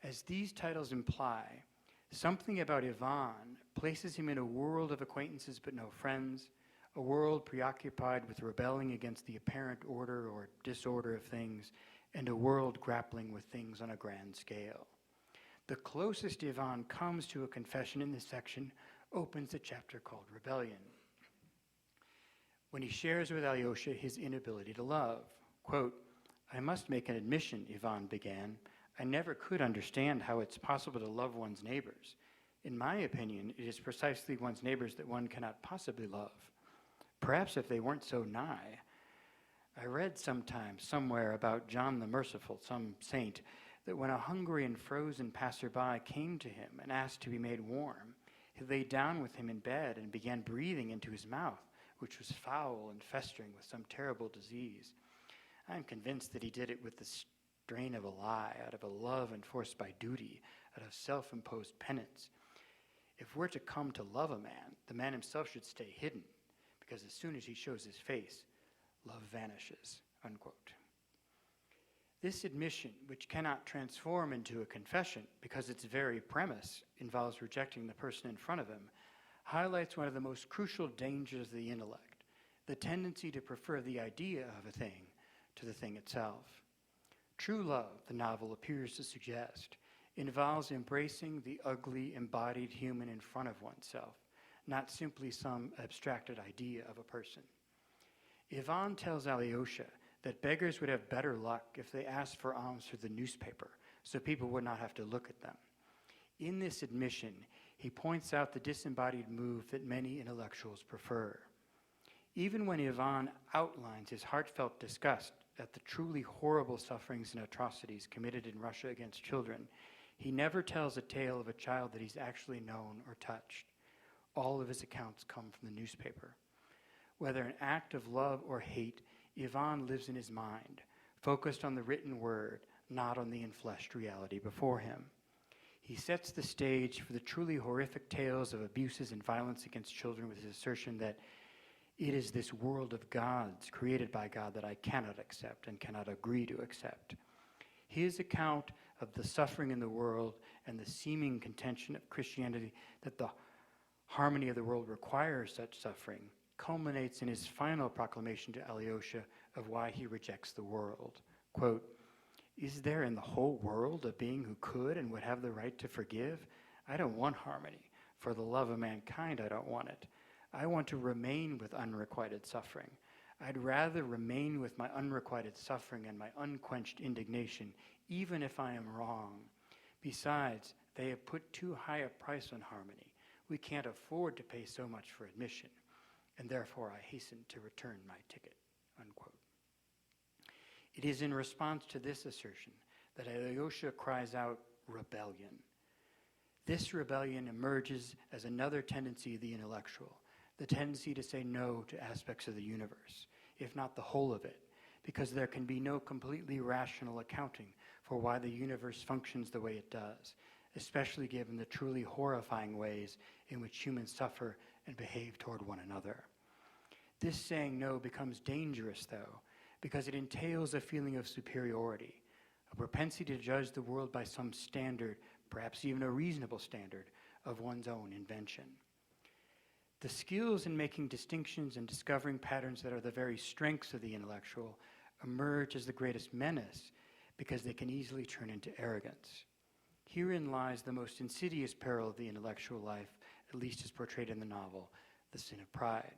As these titles imply, something about Ivan places him in a world of acquaintances but no friends, a world preoccupied with rebelling against the apparent order or disorder of things, and a world grappling with things on a grand scale. The closest Ivan comes to a confession in this section opens a chapter called Rebellion, when he shares with Alyosha his inability to love. Quote, "I must make an admission," Ivan began. "I never could understand how it's possible to love one's neighbors. In my opinion, it is precisely one's neighbors that one cannot possibly love. Perhaps if they weren't so nigh. I read sometime, somewhere, about John the Merciful, some saint, that when a hungry and frozen passerby came to him and asked to be made warm, he lay down with him in bed and began breathing into his mouth, which was foul and festering with some terrible disease. I am convinced that he did it with the strain of a lie, out of a love enforced by duty, out of self-imposed penance. If we're to come to love a man, the man himself should stay hidden, because as soon as he shows his face, love vanishes," unquote. This admission, which cannot transform into a confession because its very premise involves rejecting the person in front of him, highlights one of the most crucial dangers of the intellect, the tendency to prefer the idea of a thing to the thing itself. True love, the novel appears to suggest, involves embracing the ugly, embodied human in front of oneself, not simply some abstracted idea of a person. Ivan tells Alyosha that beggars would have better luck if they asked for alms through the newspaper, so people would not have to look at them. In this admission, he points out the disembodied move that many intellectuals prefer. Even when Ivan outlines his heartfelt disgust at the truly horrible sufferings and atrocities committed in Russia against children, he never tells a tale of a child that he's actually known or touched. All of his accounts come from the newspaper. Whether an act of love or hate, Ivan lives in his mind, focused on the written word, not on the enfleshed reality before him. He sets the stage for the truly horrific tales of abuses and violence against children with his assertion that it is this world of gods, created by God, that I cannot accept and cannot agree to accept. His account of the suffering in the world and the seeming contention of Christianity that the harmony of the world requires such suffering culminates in his final proclamation to Alyosha of why he rejects the world. Quote, "Is there in the whole world a being who could and would have the right to forgive? I don't want harmony. For the love of mankind, I don't want it. I want to remain with unrequited suffering. I'd rather remain with my unrequited suffering and my unquenched indignation, even if I am wrong. Besides, they have put too high a price on harmony. We can't afford to pay so much for admission, and therefore I hasten to return my ticket," unquote. It is in response to this assertion that Alyosha cries out, "Rebellion." This rebellion emerges as another tendency of the intellectual, the tendency to say no to aspects of the universe, if not the whole of it, because there can be no completely rational accounting for why the universe functions the way it does, especially given the truly horrifying ways in which humans suffer and behave toward one another. This saying no becomes dangerous, though, because it entails a feeling of superiority, a propensity to judge the world by some standard, perhaps even a reasonable standard, of one's own invention. The skills in making distinctions and discovering patterns that are the very strengths of the intellectual emerge as the greatest menace because they can easily turn into arrogance. Herein lies the most insidious peril of the intellectual life, at least as portrayed in the novel, the sin of pride.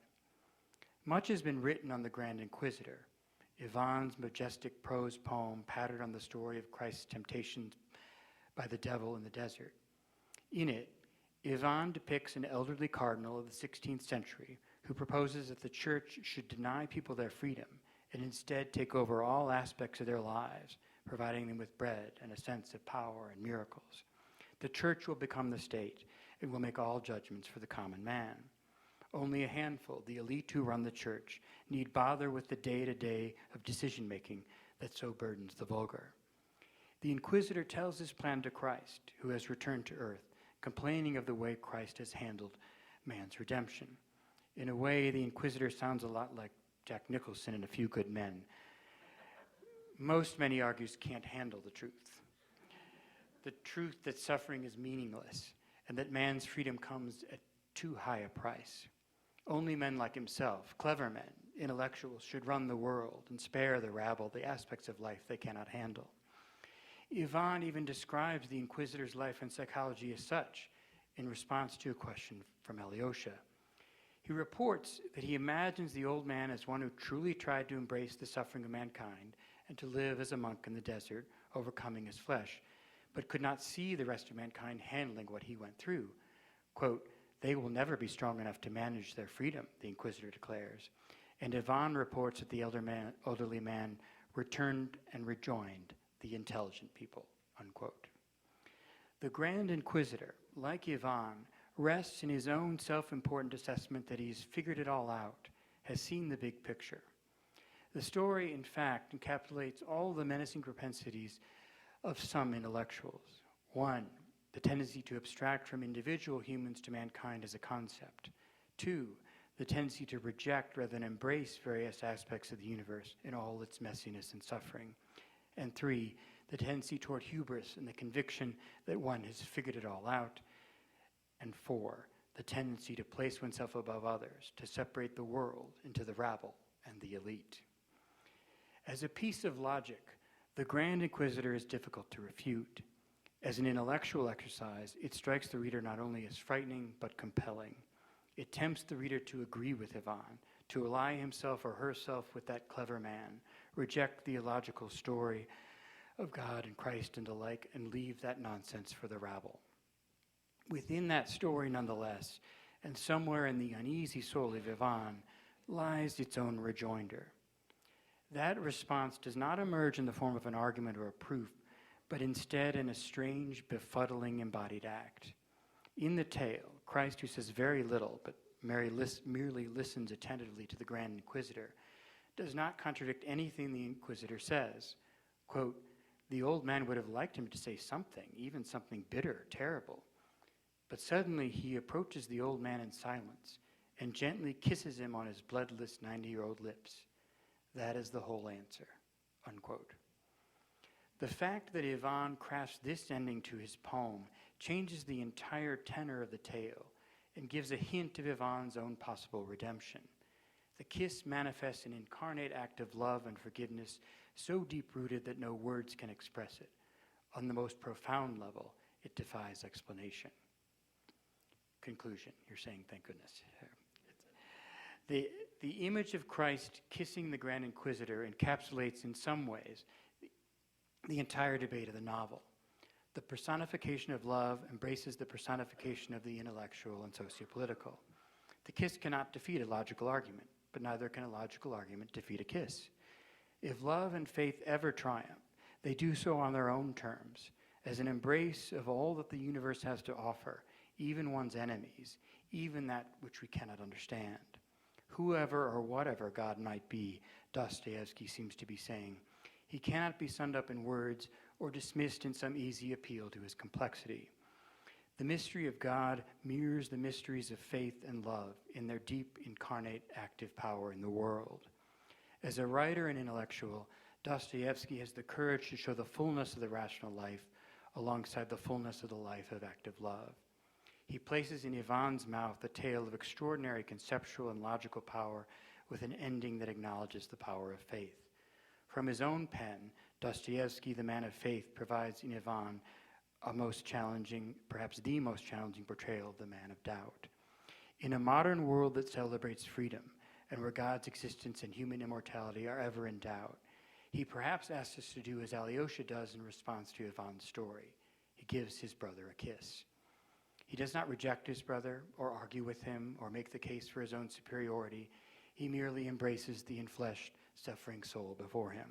Much has been written on the Grand Inquisitor, Ivan's majestic prose poem patterned on the story of Christ's temptation by the devil in the desert. In it, Ivan depicts an elderly cardinal of the 16th century who proposes that the church should deny people their freedom and instead take over all aspects of their lives, providing them with bread and a sense of power and miracles. The church will become the state and will make all judgments for the common man. Only a handful, the elite who run the church, need bother with the day-to-day of decision-making that so burdens the vulgar. The Inquisitor tells his plan to Christ, who has returned to earth, complaining of the way Christ has handled man's redemption. In a way, the Inquisitor sounds a lot like Jack Nicholson in A Few Good Men. Most, many argues, can't handle the truth. The truth that suffering is meaningless and that man's freedom comes at too high a price. Only men like himself, clever men, intellectuals, should run the world and spare the rabble the aspects of life they cannot handle. Ivan even describes the Inquisitor's life and psychology as such in response to a question from Alyosha. He reports that he imagines the old man as one who truly tried to embrace the suffering of mankind and to live as a monk in the desert, overcoming his flesh, but could not see the rest of mankind handling what he went through. Quote, "They will never be strong enough to manage their freedom," the Inquisitor declares. And Ivan reports that the elderly man returned and rejoined the intelligent people, unquote. The Grand Inquisitor, like Ivan, rests in his own self-important assessment that he's figured it all out, has seen the big picture. The story, in fact, encapsulates all the menacing propensities of some intellectuals. One, the tendency to abstract from individual humans to mankind as a concept. Two, the tendency to reject rather than embrace various aspects of the universe in all its messiness and suffering. And three, the tendency toward hubris and the conviction that one has figured it all out. And four, the tendency to place oneself above others, to separate the world into the rabble and the elite. As a piece of logic, the Grand Inquisitor is difficult to refute. As an intellectual exercise, it strikes the reader not only as frightening, but compelling. It tempts the reader to agree with Ivan, to ally himself or herself with that clever man, reject the illogical story of God and Christ and the like, and leave that nonsense for the rabble. Within that story, nonetheless, and somewhere in the uneasy soul of Ivan, lies its own rejoinder. That response does not emerge in the form of an argument or a proof, but instead in a strange, befuddling, embodied act. In the tale, Christ, who says very little, but merely listens attentively to the Grand Inquisitor, does not contradict anything the Inquisitor says. Quote, "The old man would have liked him to say something, even something bitter, terrible. But suddenly he approaches the old man in silence and gently kisses him on his bloodless 90-year-old lips. That is the whole answer," unquote. The fact that Ivan crafts this ending to his poem changes the entire tenor of the tale and gives a hint of Ivan's own possible redemption. The kiss manifests an incarnate act of love and forgiveness so deep-rooted that no words can express it. On the most profound level, it defies explanation. Conclusion. You're saying, thank goodness. The image of Christ kissing the Grand Inquisitor encapsulates in some ways the entire debate of the novel. The personification of love embraces the personification of the intellectual and sociopolitical. The kiss cannot defeat a logical argument, but neither can a logical argument defeat a kiss. If love and faith ever triumph, they do so on their own terms, as an embrace of all that the universe has to offer, even one's enemies, even that which we cannot understand. Whoever or whatever God might be, Dostoevsky seems to be saying, he cannot be summed up in words or dismissed in some easy appeal to his complexity. The mystery of God mirrors the mysteries of faith and love in their deep, incarnate, active power in the world. As a writer and intellectual, Dostoevsky has the courage to show the fullness of the rational life alongside the fullness of the life of active love. He places in Ivan's mouth a tale of extraordinary conceptual and logical power with an ending that acknowledges the power of faith. From his own pen, Dostoevsky, the man of faith, provides in Ivan a most challenging, perhaps the most challenging portrayal of the man of doubt. In a modern world that celebrates freedom and where God's existence and human immortality are ever in doubt, he perhaps asks us to do as Alyosha does in response to Ivan's story. He gives his brother a kiss. He does not reject his brother or argue with him or make the case for his own superiority. He merely embraces the enfleshed, suffering soul before him.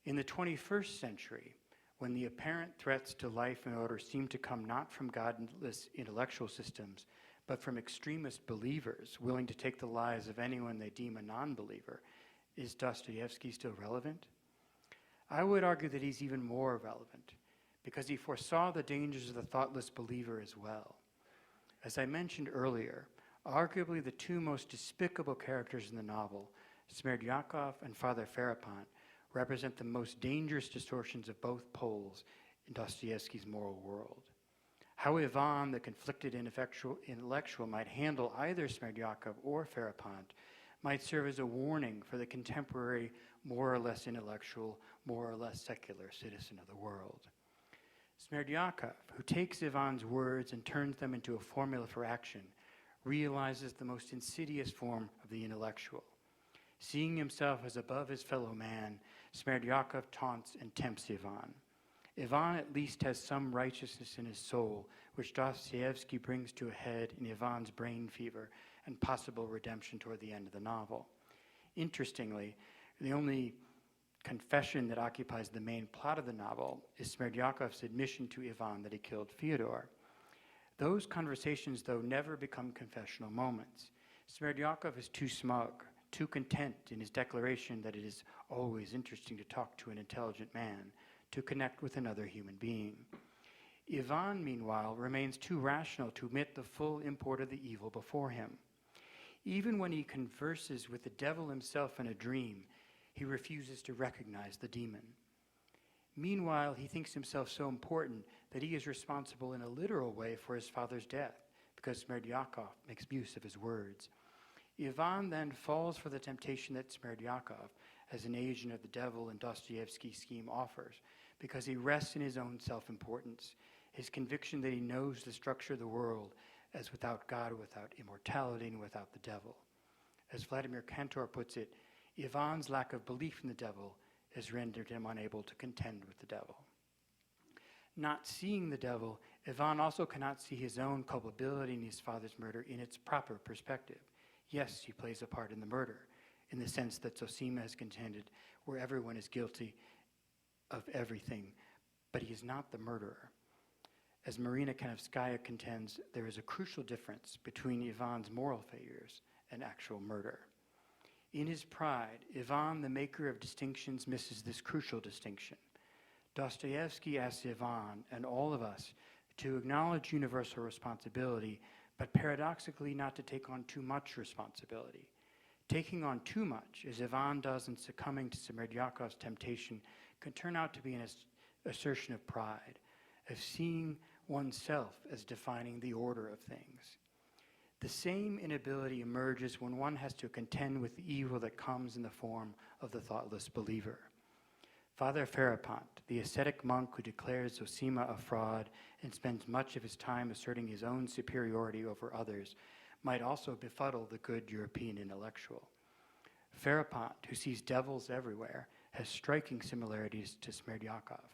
In the 21st century, when the apparent threats to life and order seem to come not from godless intellectual systems, but from extremist believers willing to take the lives of anyone they deem a non-believer, is Dostoevsky still relevant? I would argue that he's even more relevant, because he foresaw the dangers of the thoughtless believer as well. As I mentioned earlier, arguably the two most despicable characters in the novel, Smerdyakov and Father Ferapont, represent the most dangerous distortions of both poles in Dostoevsky's moral world. How Ivan, the conflicted intellectual, might handle either Smerdyakov or Ferapont might serve as a warning for the contemporary, more or less intellectual, more or less secular citizen of the world. Smerdyakov, who takes Ivan's words and turns them into a formula for action, realizes the most insidious form of the intellectual. Seeing himself as above his fellow man, Smerdyakov taunts and tempts Ivan. Ivan at least has some righteousness in his soul, which Dostoevsky brings to a head in Ivan's brain fever and possible redemption toward the end of the novel. Interestingly, the only confession that occupies the main plot of the novel is Smerdyakov's admission to Ivan that he killed Fyodor. Those conversations, though, never become confessional moments. Smerdyakov is too smug, too content in his declaration that it is always interesting to talk to an intelligent man, to connect with another human being. Ivan, meanwhile, remains too rational to admit the full import of the evil before him. Even when he converses with the devil himself in a dream, he refuses to recognize the demon. Meanwhile, he thinks himself so important that he is responsible in a literal way for his father's death, because Smerdyakov makes use of his words. Ivan then falls for the temptation that Smerdyakov, as an agent of the devil in Dostoevsky's scheme, offers, because he rests in his own self-importance, his conviction that he knows the structure of the world as without God, without immortality, and without the devil. As Vladimir Cantor puts it, Ivan's lack of belief in the devil has rendered him unable to contend with the devil. Not seeing the devil, Ivan also cannot see his own culpability in his father's murder in its proper perspective. Yes, he plays a part in the murder, in the sense that Zosima has contended, where everyone is guilty of everything, but he is not the murderer. As Marina Kanevskaya contends, there is a crucial difference between Ivan's moral failures and actual murder. In his pride, Ivan, the maker of distinctions, misses this crucial distinction. Dostoevsky asks Ivan and all of us to acknowledge universal responsibility, but paradoxically not to take on too much responsibility. Taking on too much, as Ivan does in succumbing to Smerdyakov's temptation, can turn out to be an assertion of pride, of seeing oneself as defining the order of things. The same inability emerges when one has to contend with the evil that comes in the form of the thoughtless believer. Father Ferapont, the ascetic monk who declares Zosima a fraud and spends much of his time asserting his own superiority over others, might also befuddle the good European intellectual. Ferapont, who sees devils everywhere, has striking similarities to Smerdyakov.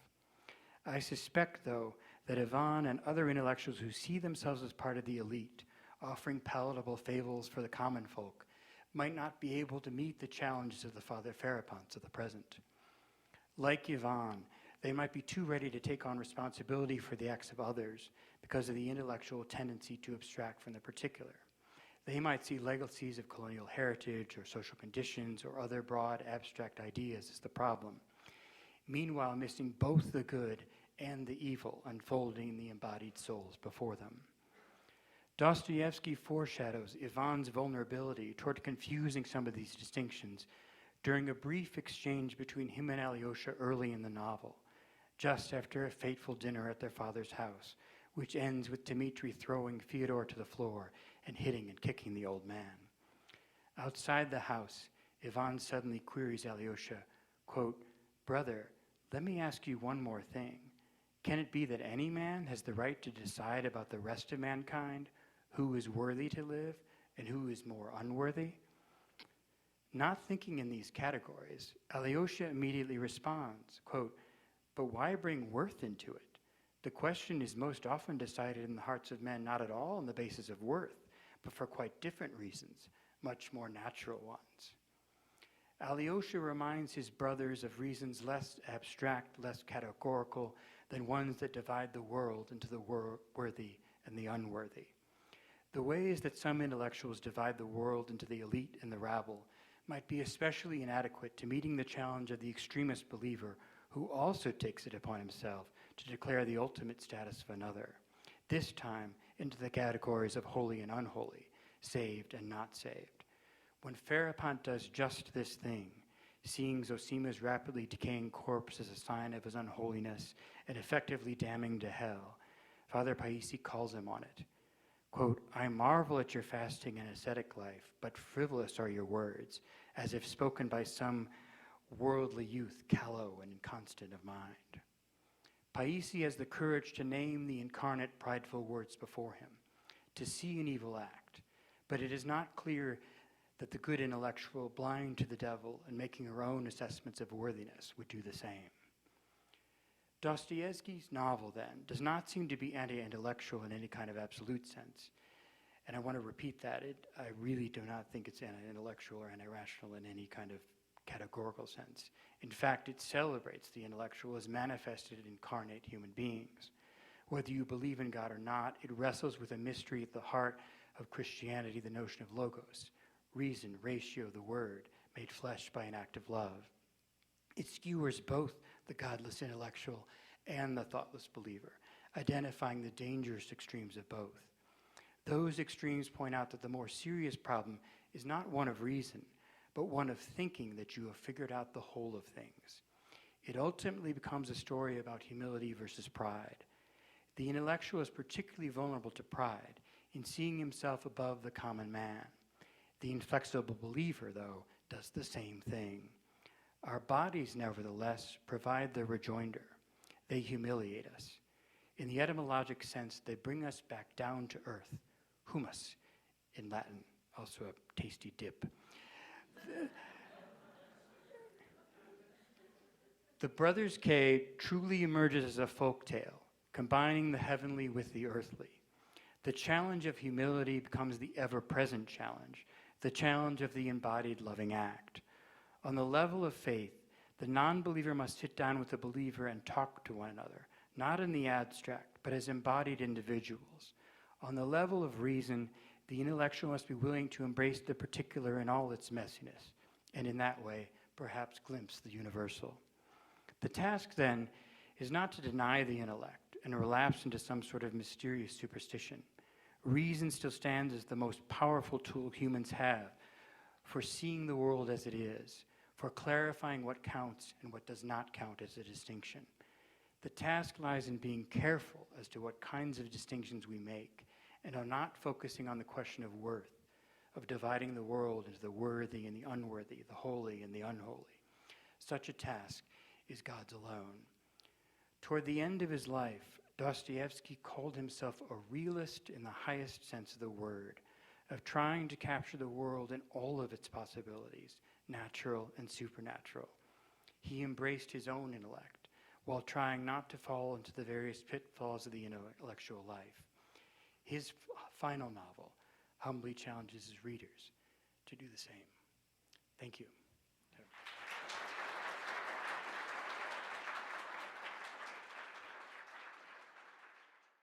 I suspect, though, that Ivan and other intellectuals who see themselves as part of the elite, offering palatable fables for the common folk, might not be able to meet the challenges of the Father Feraponts of the present. Like Ivan, they might be too ready to take on responsibility for the acts of others because of the intellectual tendency to abstract from the particular. They might see legacies of colonial heritage or social conditions or other broad abstract ideas as the problem, meanwhile missing both the good and the evil unfolding in the embodied souls before them. Dostoevsky foreshadows Ivan's vulnerability toward confusing some of these distinctions during a brief exchange between him and Alyosha early in the novel, just after a fateful dinner at their father's house, which ends with Dmitri throwing Fyodor to the floor and hitting and kicking the old man. Outside the house, Ivan suddenly queries Alyosha, quote, "Brother, let me ask you one more thing. Can it be that any man has the right to decide about the rest of mankind, who is worthy to live and who is more unworthy?" Not thinking in these categories, Alyosha immediately responds, quote, "But why bring worth into it? The question is most often decided in the hearts of men not at all on the basis of worth, but for quite different reasons, much more natural ones." Alyosha reminds his brothers of reasons less abstract, less categorical than ones that divide the world into the worthy and the unworthy. The ways that some intellectuals divide the world into the elite and the rabble might be especially inadequate to meeting the challenge of the extremist believer who also takes it upon himself to declare the ultimate status of another, this time into the categories of holy and unholy, saved and not saved. When Ferapont does just this thing, seeing Zosima's rapidly decaying corpse as a sign of his unholiness and effectively damning to hell, Father Paisi calls him on it. Quote, "I marvel at your fasting and ascetic life, but frivolous are your words, as if spoken by some worldly youth, callow and inconstant of mind." Paisi has the courage to name the incarnate prideful words before him, to see an evil act, but it is not clear that the good intellectual, blind to the devil and making her own assessments of worthiness, would do the same. Dostoevsky's novel, then, does not seem to be anti-intellectual in any kind of absolute sense. And I want to repeat that. I really do not think it's anti-intellectual or anti-rational in any kind of categorical sense. In fact, it celebrates the intellectual as manifested in incarnate human beings. Whether you believe in God or not, it wrestles with a mystery at the heart of Christianity, the notion of logos, reason, ratio, the word, made flesh by an act of love. It skewers both the godless intellectual and the thoughtless believer, identifying the dangerous extremes of both. Those extremes point out that the more serious problem is not one of reason, but one of thinking that you have figured out the whole of things. It ultimately becomes a story about humility versus pride. The intellectual is particularly vulnerable to pride in seeing himself above the common man. The inflexible believer, though, does the same thing. Our bodies, nevertheless, provide the rejoinder. They humiliate us. In the etymologic sense, they bring us back down to earth. Humus, in Latin, also a tasty dip. The Brothers K truly emerges as a folktale, combining the heavenly with the earthly. The challenge of humility becomes the ever-present challenge, the challenge of the embodied loving act. On the level of faith, the non-believer must sit down with the believer and talk to one another, not in the abstract, but as embodied individuals. On the level of reason, the intellectual must be willing to embrace the particular in all its messiness, and in that way, perhaps glimpse the universal. The task, then, is not to deny the intellect and relapse into some sort of mysterious superstition. Reason still stands as the most powerful tool humans have for seeing the world as it is, for clarifying what counts and what does not count as a distinction. The task lies in being careful as to what kinds of distinctions we make, and on not focusing on the question of worth, of dividing the world into the worthy and the unworthy, the holy and the unholy. Such a task is God's alone. Toward the end of his life, Dostoevsky called himself a realist in the highest sense of the word, of trying to capture the world in all of its possibilities, natural and supernatural. He embraced his own intellect, while trying not to fall into the various pitfalls of the intellectual life. His final novel humbly challenges his readers to do the same. Thank you.